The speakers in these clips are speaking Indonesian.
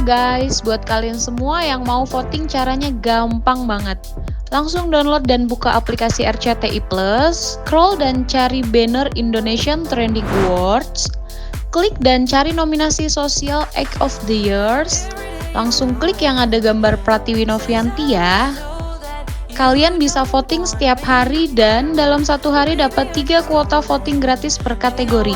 guys, buat kalian semua yang mau voting caranya gampang banget. Langsung download dan buka aplikasi RCTI Plus, scroll dan cari banner Indonesian Trending Awards, klik dan cari nominasi Social Act of the Years, langsung klik yang ada gambar Pratiwi Novianti ya. Kalian bisa voting setiap hari dan dalam satu hari dapat 3 kuota voting gratis per kategori.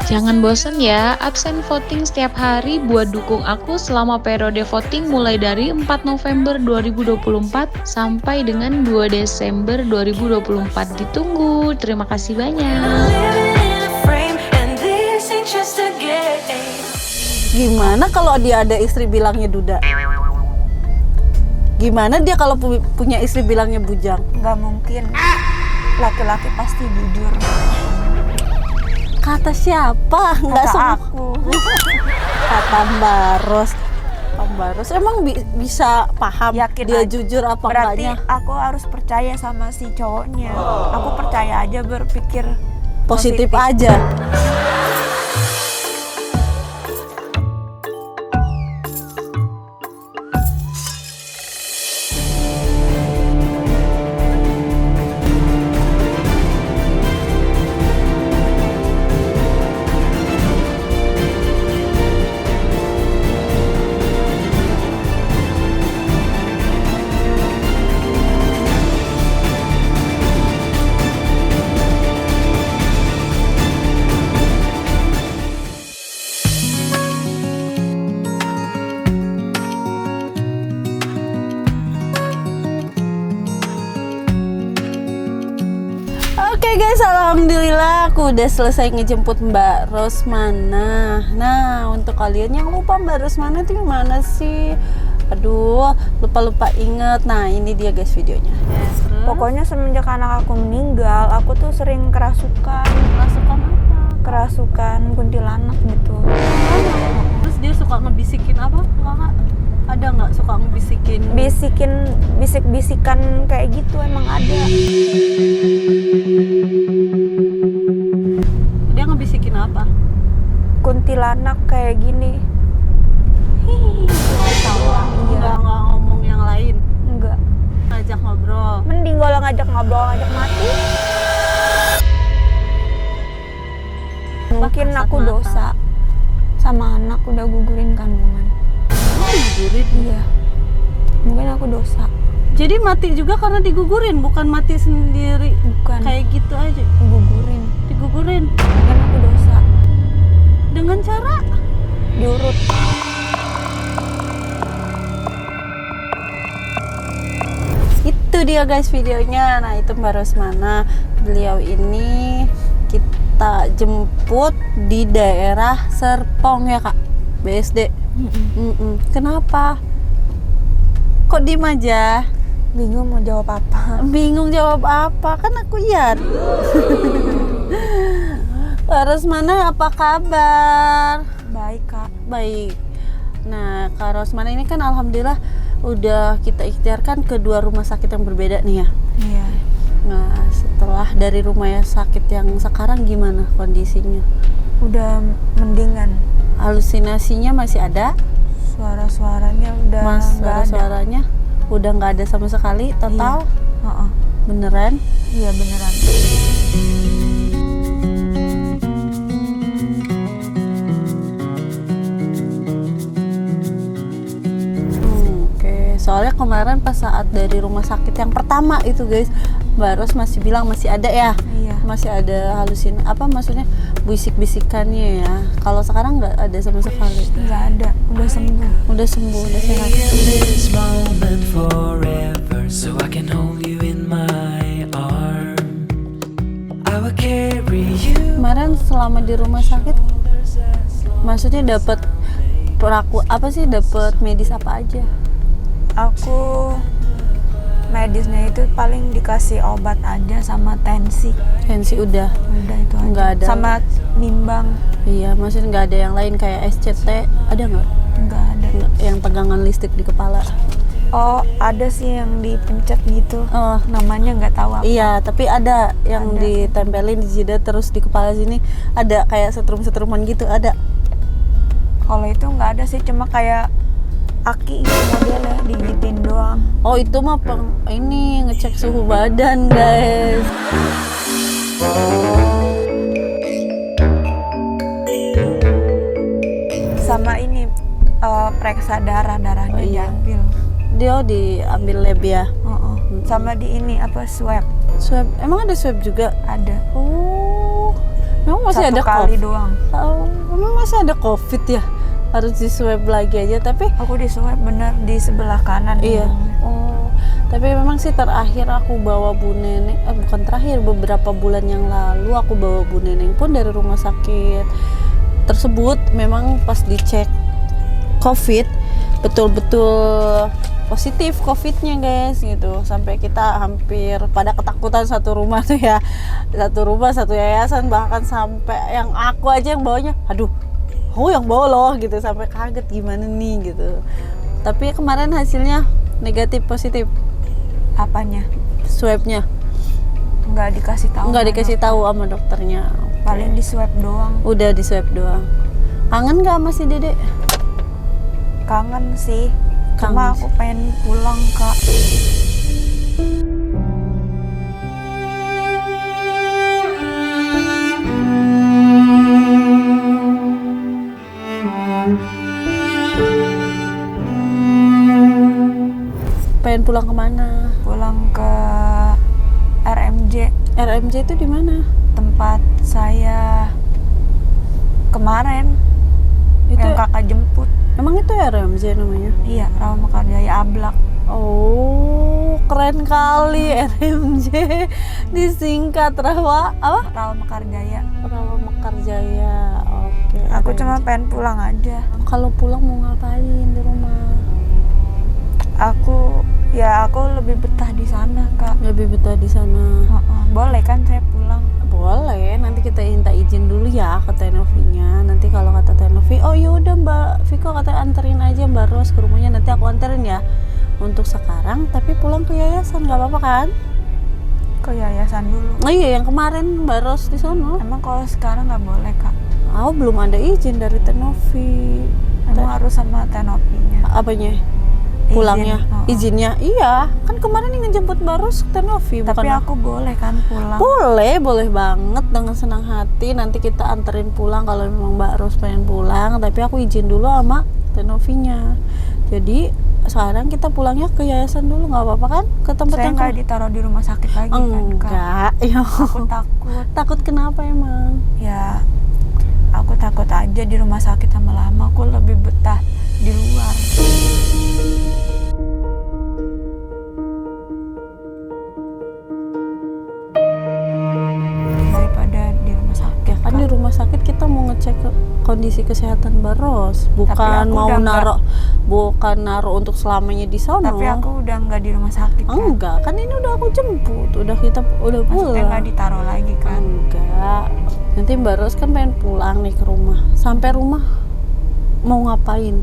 Jangan bosen ya, absen voting setiap hari buat dukung aku selama periode voting mulai dari 4 November 2024 sampai dengan 2 Desember 2024. Ditunggu, terima kasih banyak. Gimana kalau dia ada istri bilangnya duda? Gimana dia kalau punya istri bilangnya bujang? Nggak mungkin. Laki-laki pasti jujur. Kata siapa? Nggak Kata semua. aku. Kata Mbak Ros emang bisa paham Yakin dia aja. jujur apa Berarti enggaknya? aku harus percaya sama si cowoknya. Aku percaya aja, berpikir Positif aja. Oke guys, alhamdulillah aku udah selesai ngejemput Mbak Rosmana. Nah, untuk kalian yang lupa Mbak Rosmana itu gimana sih? Aduh, lupa inget. Nah, ini dia guys videonya. Pokoknya semenjak anak aku meninggal, aku tuh sering kerasukan. Kerasukan apa? Kerasukan kuntilanak gitu. Terus dia suka ngebisikin apa? Kakak? Ada nggak suka ngebisikin? Bisik-bisikan kayak gitu emang ada. Dia ngebisikin apa? Kuntilanak kayak gini. Nggak ngomong yang lain. Enggak. Ngajak ngobrol. Mending kalau ngajak ngobrol, ngajak mati. Mungkin Kasat aku mata. dosa sama anak udah gugurin kandungan. Digugurin. Iya. Mungkin aku dosa. Jadi mati juga karena digugurin, bukan mati sendiri. Bukan. Kayak gitu aja. Gugurin. Digugurin Mungkin aku dosa. dengan cara Diurut. itu dia guys videonya. Nah, itu Mbak Rosmana. Beliau ini kita jemput di daerah Serpong ya Kak, BSD. Kenapa? Kok diem aja? Bingung mau jawab apa. Bingung jawab apa? Kan aku Yan. Mbak Rosmana apa kabar? Baik Kak. Baik. Nah, Kak Rosmana ini kan alhamdulillah udah kita ikhtiarkan ke 2 rumah sakit yang berbeda nih ya. Iya. Nah, setelah dari rumah sakit yang sekarang gimana kondisinya? Udah mendingan. Halusinasinya masih ada? Suara-suaranya udah nggak ada. Suara-suaranya udah nggak ada sama sekali total? Heeh. Beneran? Iya beneran. Oke. Soalnya kemarin pas saat dari rumah sakit yang pertama itu guys, Mbak Ros masih bilang masih ada ya? Iya. Masih ada maksudnya bisik-bisikannya ya. Kalau sekarang nggak ada sama sekali. Nggak ada. Udah sembuh. Udah sembuh, udah sehat. This moment forever, so I can hold you in my arms. I will carry you. Kemarin selama di rumah sakit, maksudnya dapat dapat medis apa aja? Aku medisnya itu paling dikasih obat aja sama tensi. Tensi udah Itu aja. Nggak ada. Sama nimbang. Iya, maksudnya nggak ada yang lain kayak SCT, ada nggak? Nggak ada. Yang tegangan listrik di kepala? Oh, ada sih yang dipencet gitu. Oh, Namanya nggak tahu apa. iya, tapi ada yang Ada. ditempelin di jidat terus di kepala sini ada kayak setrum-setruman gitu, ada. Kalau itu nggak ada sih, cuma kayak aki gitu modelnya, digigitin doang. Oh itu mah ini ngecek suhu badan guys. Sama ini periksa darahnya Oh, iya. diambil. Dia diambil lab ya. Oh. Sama di ini apa swab Swab, emang ada swab juga? ada. Oh, emang masih Satu ada kali COVID? doang. Oh, emang masih ada COVID ya? Harus di swab lagi aja, tapi Aku di swab bener di sebelah kanan. iya. hidungnya. Oh, tapi memang sih terakhir aku bawa Bu Neneng, bukan terakhir, beberapa bulan yang lalu aku bawa Bu Neneng pun dari rumah sakit tersebut memang pas dicek COVID betul-betul positif COVID-nya guys gitu, sampai kita hampir pada ketakutan satu rumah tuh ya, satu rumah satu yayasan, bahkan sampai yang aku aja yang bawanya, aduh aku yang bawa loh gitu, sampai kaget gimana nih gitu. Tapi kemarin hasilnya negatif positif Apanya? swabnya, Nggak dikasih tahu. nggak sama dikasih dokter. tahu sama dokternya. Paling di swab doang. Udah di swab doang. Kangen nggak sama si Dede? Kangen sih. Kangen Cuma sih. aku pengen pulang, Kak. Pengen pulang kemana? Pulang ke RMJ, RMJ itu di mana? tempat saya kemarin Itu yang kakak jemput. emang itu RMJ namanya? Iya, Rawa Mekarjaya Ablak. Oh, keren kali RMJ disingkat Rawa apa? Rawa Mekarjaya. Rawa Mekarjaya. Oke. Aku RMJ. cuma pengen pulang aja. Kalau pulang mau ngapain di rumah? Aku lebih betah di sana, Kak. Lebih betah di sana. Boleh kan saya pulang? Boleh, nanti kita minta izin dulu ya ke Tenovi-nya. Nanti kalau kata Tenovi, oh yaudah Mbak Viko katanya anterin aja Mbak Ros ke rumahnya, nanti aku anterin ya. Untuk sekarang, tapi pulang ke yayasan nggak apa-apa kan? Ke yayasan dulu. Oh iya, yang kemarin Mbak Ros di sono. Emang kalau sekarang nggak boleh, Kak? Oh, belum ada izin dari Tenovi. Emang harus sama Tenopinya. Apanya? Pulangnya, Izin, izinnya, iya. Kan kemarin yang ngejemput Mbak Ros ke Tenovi, Tapi bukan aku boleh kan pulang? boleh banget dengan senang hati. Nanti kita anterin pulang kalau memang Mbak Ros pengen pulang. Tapi aku izin dulu sama Tenovinya. Jadi sekarang kita pulangnya ke yayasan dulu, nggak apa-apa kan? Ke tempat Saya yang nggak ditaruh di rumah sakit lagi kan, Kak? enggak. Ya, Aku takut. takut kenapa emang? Ya, aku takut aja di rumah sakit lama-lama. Aku lebih betah di luar. Daripada di rumah sakit. Ya kan di rumah sakit kita mau ngecek kondisi kesehatan Mbak Ros, bukan aku mau udah bukan naruh untuk selamanya di sono. Tapi aku udah nggak di rumah sakit kan? enggak, kan ini udah aku jemput, udah Maksudnya pulang. nggak ditaruh lagi kan? Enggak. Nanti Mbak Ros kan pengen pulang nih ke rumah. Sampai rumah mau ngapain?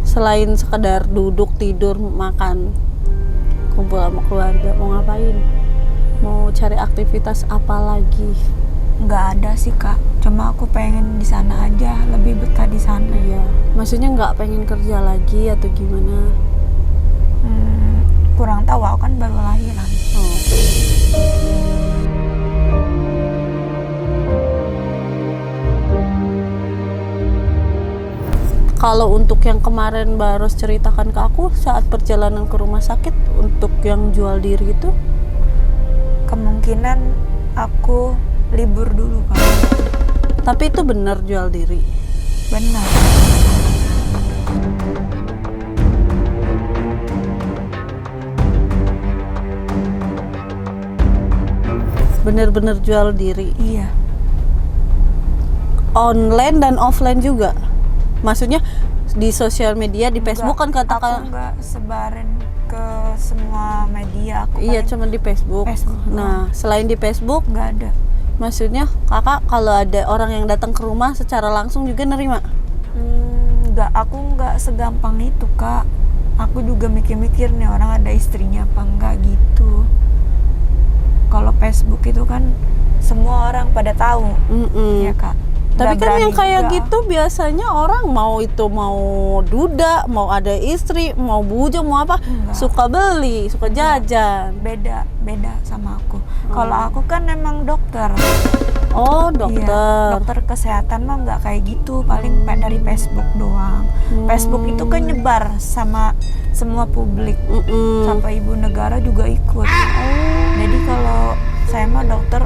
Selain sekedar duduk, tidur, makan, kumpul sama keluarga, mau ngapain? Mau cari aktivitas apa lagi? Nggak ada sih, Kak. Cuma aku pengen di sana aja, lebih betah di sana. Iya. Maksudnya nggak pengen kerja lagi atau gimana? Kurang tahu, aku kan baru lahiran. Oh. Kalau untuk yang kemarin Mbak Ros ceritakan ke aku saat perjalanan ke rumah sakit untuk yang jual diri itu, Kemungkinan aku libur dulu, Kak. tapi itu benar jual diri. Benar. Benar-benar jual diri. Iya. Online dan offline juga. Maksudnya di sosial media, di Facebook kan Aku katakan. nggak sebarin ke semua media. Aku Iya, paling cuma di Facebook. Facebook Nah, selain di Facebook, nggak ada. maksudnya kakak kalau ada orang yang datang ke rumah secara langsung juga nerima? Nggak, aku nggak segampang itu, Kak. Aku juga mikir-mikir nih orang ada istrinya apa enggak gitu. Kalau Facebook itu kan semua orang pada tahu, ya Kak. Tapi Nggak kan yang berani kayak juga. gitu biasanya orang mau duda, mau ada istri, mau bujang, mau apa, Enggak. suka beli, suka jajan. Beda sama aku. Kalau aku kan emang dokter. Oh, Iya, dokter. dokter kesehatan mah nggak kayak gitu, paling dari Facebook doang. Facebook itu kan nyebar sama semua publik, Mm-mm. sampai ibu negara juga ikut. Jadi kalau saya mah dokter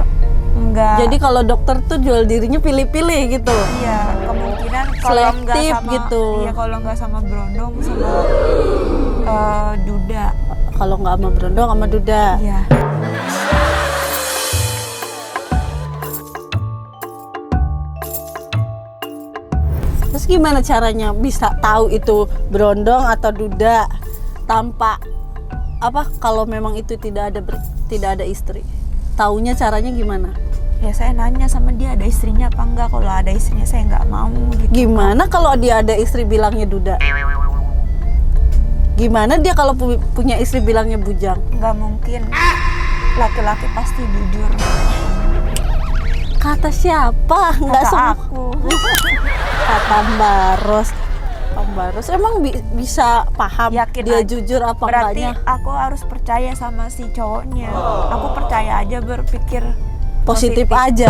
enggak. Jadi kalau dokter tuh jual dirinya pilih-pilih gitu. Iya, kemungkinan kalau nggak Selektif sama gitu. Iya, kalau nggak sama Brondong sama Duda. Kalau nggak sama berondong sama duda. Iya. Terus gimana caranya bisa tahu itu berondong atau duda tanpa apa kalau memang itu tidak ada istri? Taunya caranya gimana? Ya saya nanya sama dia ada istrinya apa enggak. Kalau ada istrinya saya nggak mau gitu. Gimana kalau dia ada istri bilangnya duda? Gimana dia kalau punya istri bilangnya bujang? Nggak mungkin. Laki-laki pasti jujur. Kata siapa? Nggak Kata semua. aku. Kata Baros. Baros emang bisa paham Yakin dia aja. jujur apa Berarti enggaknya? aku harus percaya sama si cowoknya. Aku percaya aja, berpikir Positif aja.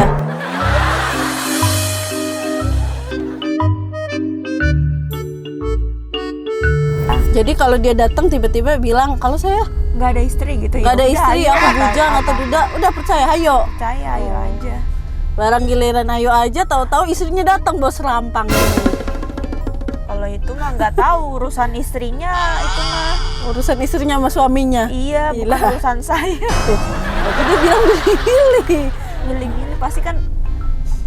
Jadi kalau dia datang tiba-tiba bilang kalau saya nggak ada istri gitu. nggak Ya ada udah, istri, ayo, aku kata- bujang kata- atau duda, udah percaya, ayo. percaya, ayo aja. Barang giliran ayo aja, tahu-tahu istrinya datang bawa serampang. Kalau itu mah nggak tahu urusan istrinya, itu mah Urusan istrinya sama suaminya. iya, Gila. bukan urusan saya. Tuh, tapi dia bilang pilih. Milih-milih pasti kan.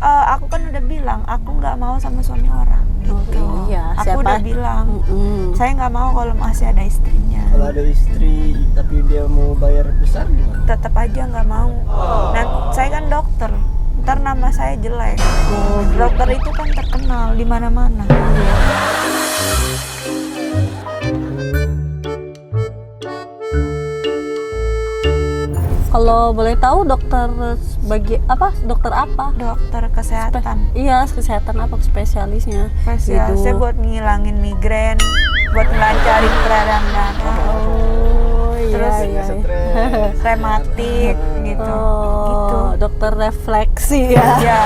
Aku kan udah bilang aku nggak mau sama suami orang gitu. Oh, iya, Aku siapa? udah bilang saya nggak mau kalau masih ada istrinya. Kalau ada istri tapi dia mau bayar besar gimana? Tetap aja nggak mau. Dan saya kan dokter, ntar nama saya jelek. Dokter itu kan terkenal di mana-mana. Kalau boleh tahu dokter Dokter apa? Dokter kesehatan. Iya, kesehatan apa spesialisnya? Spesialisnya Gitu. buat ngilangin migrain, buat ngelancarin peredaran darah, Oh, iya, Terus iya. Stres. rematik gitu. Gitu. Oh, dokter refleksi ya. Ya.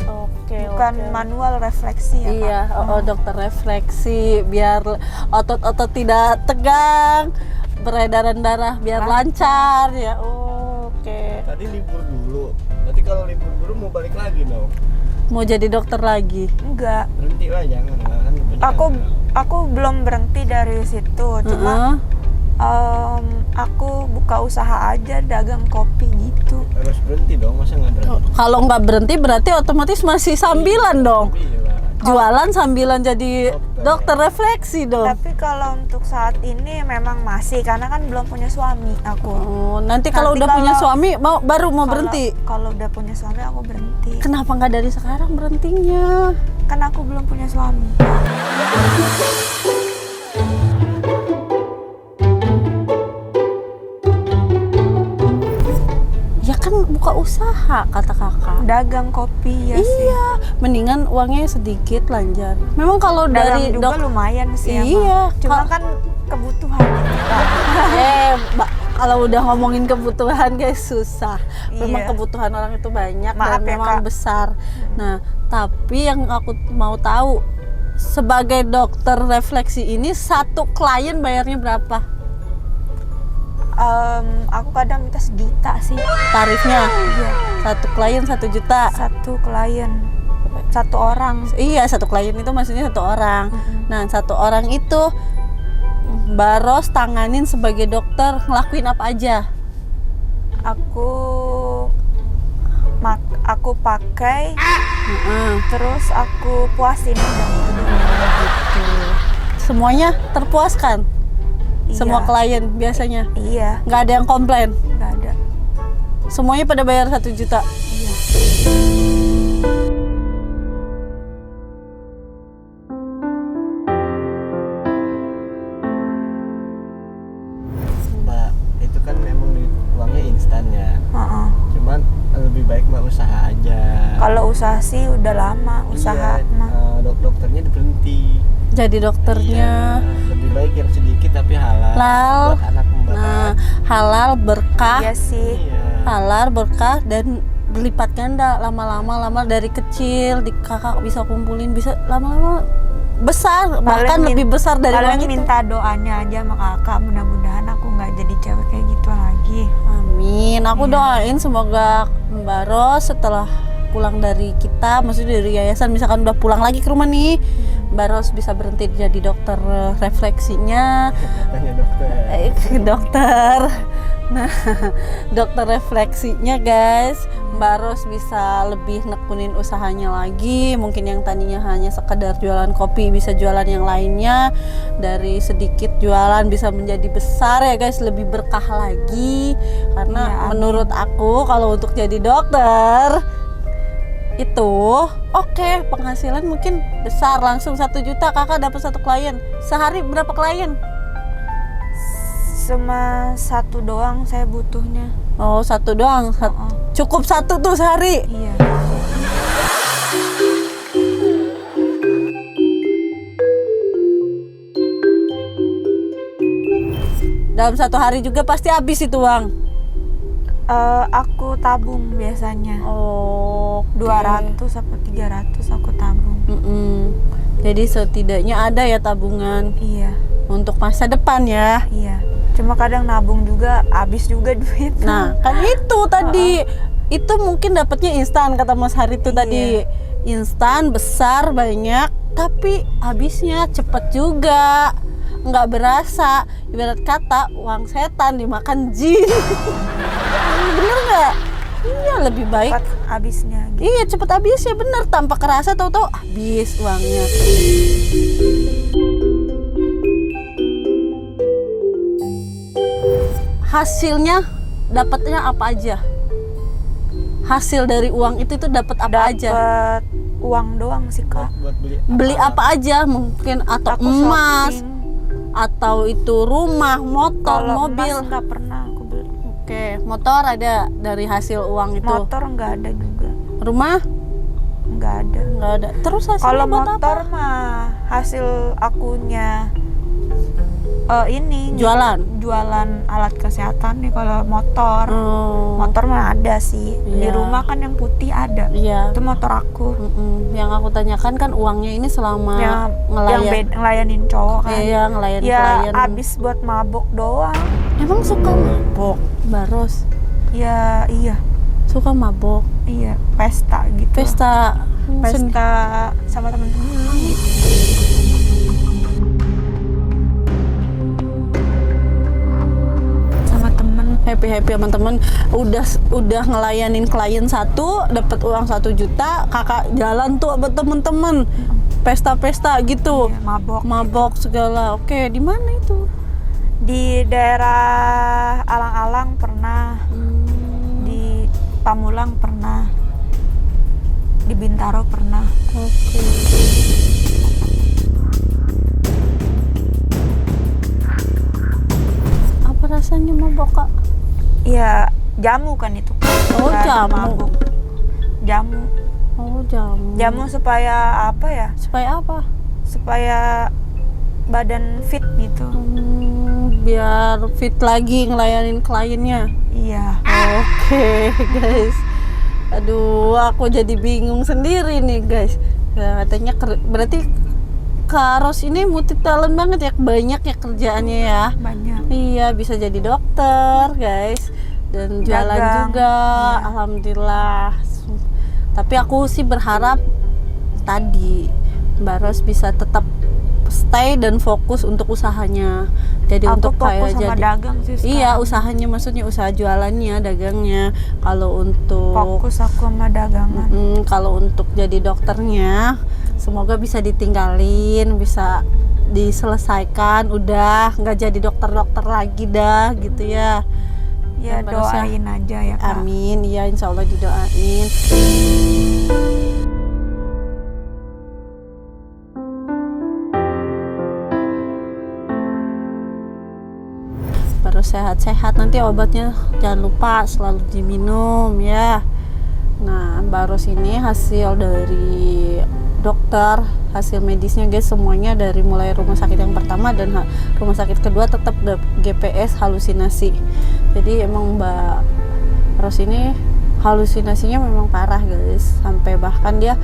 Oke, Bukan oke. manual refleksi ya, Iya, Pak. dokter refleksi biar otot-otot tidak tegang, peredaran darah biar lancar ya. Oh, oke. Tadi libur dulu. Berarti kalau libur dulu mau balik lagi dong. Mau jadi dokter lagi. Enggak. Berhenti lah, jangan lah kan. Aku belum berhenti dari situ. Cuma aku buka usaha aja dagang kopi gitu. Harus berhenti dong, masa nggak berhenti? Kalau nggak berhenti berarti otomatis masih sambilan dong. Iya. Jualan sambilan jadi dokter refleksi dong. Tapi kalau untuk saat ini memang masih, karena kan belum punya suami aku. Oh, nanti kalau Nanti udah punya kalau- suami baru mau Kalau- berhenti. Kalau udah punya suami aku berhenti. Kenapa nggak dari sekarang berhentinya? Kan aku belum punya suami. Ya kan buka usaha kata kakak. Dagang kopi ya sih. Iya, mendingan uangnya sedikit lancar. Memang kalau Dagang dari juga lumayan sih emang. Iya, Cuma Kak. kan kebutuhan gitu, Kak. Mbak, kalau udah ngomongin kebutuhan guys susah. Memang Iya. kebutuhan orang itu banyak Maaf dan ya, memang Kak. besar. Nah, tapi yang aku mau tahu sebagai dokter refleksi ini satu klien bayarnya berapa? Aku kadang minta 1 juta sih. Tarifnya? Iya. Satu klien 1 juta. Satu klien, satu orang. Iya, satu klien itu maksudnya satu orang. Nah, satu orang itu Baros tanganin sebagai dokter ngelakuin apa aja? Aku pakai, Heeh. terus aku puasin udah gitu. Semuanya terpuaskan? Iya. Semua klien biasanya? Iya, Nggak ada yang komplain? nggak ada. Semuanya pada bayar 1 juta? Iya. Mbak, itu Kalau usaha sih udah lama, usaha Iya, mah. dokternya berhenti. Jadi dokternya. Iya, lebih baik yang sedikit tapi halal. Halal. Buat anak Nah, kembaran. halal berkah, Iya sih. Iya. halal berkah dan berlipat ganda lama-lama dari kecil di kakak bisa kumpulin bisa lama-lama besar bahkan Paling lebih besar dari Paling uang itu. minta doanya aja sama kakak, mudah-mudahan aku nggak jadi cewek kayak gitu lagi. Amin. Aku Iya. doain semoga Mbak Ros setelah pulang dari kita, maksudnya dari yayasan, misalkan udah pulang lagi ke rumah nih, Mbak Ros bisa berhenti jadi dokter refleksinya. Katanya dokter. Dokter. Nah, dokter refleksinya guys, Mbak Ros bisa lebih nekunin usahanya lagi. Mungkin yang tadinya hanya sekedar jualan kopi bisa jualan yang lainnya. Dari sedikit jualan bisa menjadi besar ya guys, lebih berkah lagi. Karena Iya, amin. menurut aku kalau untuk jadi dokter itu oke, penghasilan mungkin besar, langsung 1 juta kakak dapat 1 klien. Sehari berapa klien? Cuma 1 doang saya butuhnya. Oh, 1 doang. Oh, Cukup 1 tuh sehari. iya. Dalam 1 hari juga pasti habis itu uang. Aku tabung biasanya. Oh, 200 atau 300 aku tabung. Jadi setidaknya ada ya tabungan Iya, untuk masa depan ya. iya. Cuma kadang nabung juga habis juga duit. Nah, kan itu tadi. Itu mungkin dapatnya instan kata Mas Hari itu Iya. tadi. Instan, besar, banyak, tapi habisnya cepet juga. Nggak berasa. Ibarat kata uang setan dimakan jin. Bener nggak? Iya, lebih baik. Cepat habisnya gitu. Iya, cepet habis ya, bener, tanpa kerasa tahu-tahu habis uangnya. Hasilnya dapatnya apa aja? Hasil dari uang itu tuh dapat apa aja? Dapat uang doang sih kak. Buat beli Beli apa aja mungkin, atau Aku emas, shopping. atau itu rumah, motor, Kalau mobil. emas nggak pernah aku beli. Oke, motor ada dari hasil uang itu. Motor nggak ada juga. Rumah Nggak ada. nggak ada. Terus hasilnya Kalau buat motor apa? mah hasil akunya ini jualan alat kesehatan nih. Kalau motor Oh, motor mah ada sih di Iya. rumah kan, yang putih ada, iya. itu motor aku. Yang aku tanyakan kan uangnya ini selama yang ngelayan. ngelayanin cowok kan. Iya, ngelayan Ya klien. abis buat mabok doang. Emang suka mabok, Baros? Ya iya, Suka mabok, iya pesta gitu. pesta Sama teman-teman gitu. Sama temen. happy sama temen. Udah ngelayanin klien 1, dapat uang 1 juta, kakak jalan tuh sama temen-temen pesta-pesta gitu, Ya, mabok. mabok segala. Oke, di mana itu? Di daerah Alang-Alang pernah, di Pamulang pernah, di Bintaro pernah. Oke. Apa rasanya mabok, Kak? Iya, jamu kan itu. Oh, Bukan jamu. mabuk. Jamu. Oh, jamu. Jamu supaya apa ya? Supaya apa? Supaya badan fit gitu. Biar fit lagi ngelayanin kliennya. Iya. Oke, guys. Aduh, aku jadi bingung sendiri nih, guys. Ya, katanya berarti Kak Ros ini multi talent banget ya, banyak ya kerjaannya ya. Banyak. Iya, bisa jadi dokter, guys. Dan jualan Dagang. juga. Iya. Alhamdulillah. Tapi aku sih berharap tadi Mbak Ros bisa tetap stay dan fokus untuk usahanya. Jadi Aku untuk fokus kayak sama jadi dagang sih sekarang. iya, usahanya maksudnya usaha jualannya, dagangnya. Kalau untuk Fokus aku sama dagangan. kalau untuk jadi dokternya, semoga bisa ditinggalin, bisa diselesaikan, udah nggak jadi dokter lagi dah gitu ya. Ya Dan Mbak Ros ya. doain aja ya kak. Amin, iya insya Allah didoain. Baru sehat-sehat, nanti obatnya jangan lupa selalu diminum ya. Nah, Mbak Ros ini hasil dari dokter, hasil medisnya guys, semuanya dari mulai rumah sakit yang pertama dan rumah sakit kedua tetap GPS halusinasi. Jadi emang Mbak Ros ini halusinasinya memang parah guys, sampai bahkan dia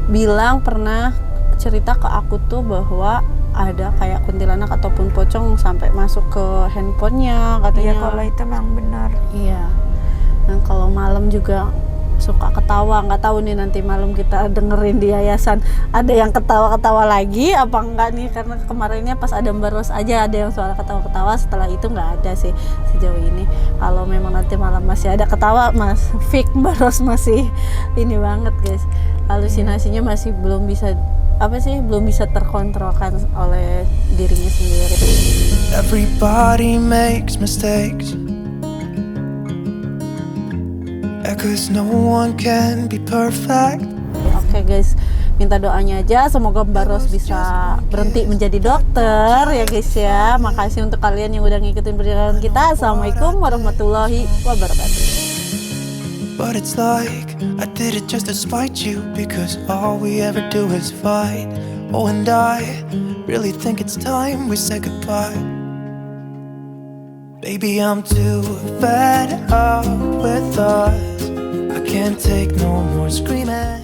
bilang pernah cerita ke aku tuh bahwa ada kayak kuntilanak ataupun pocong sampai masuk ke handphonenya katanya. Iya, kalau itu memang benar. Iya. Nah, kalau malam juga suka ketawa, nggak tahu nih nanti malam kita dengerin di yayasan ada yang ketawa-ketawa lagi apa enggak nih, karena kemarinnya pas ada Mbak Ros aja ada yang suara ketawa-ketawa, setelah itu nggak ada sih sejauh ini. Kalau memang nanti malam masih ada ketawa, Mas Fik Mbak Ros masih ini banget guys, halusinasinya masih belum bisa belum bisa terkontrolkan oleh dirinya sendiri. Everybody makes mistakes, 'cause no one can be perfect. Oke guys, minta doanya aja semoga Mbak Ros bisa berhenti menjadi dokter ya guys ya. Makasih untuk kalian yang udah ngikutin perjalanan kita. Assalamualaikum warahmatullahi wabarakatuh. But it's like I did it just to spite you, because all we ever do is fight. Oh, and I really think it's time we say goodbye. Baby, I'm too fed up with us. I can't take no more screaming.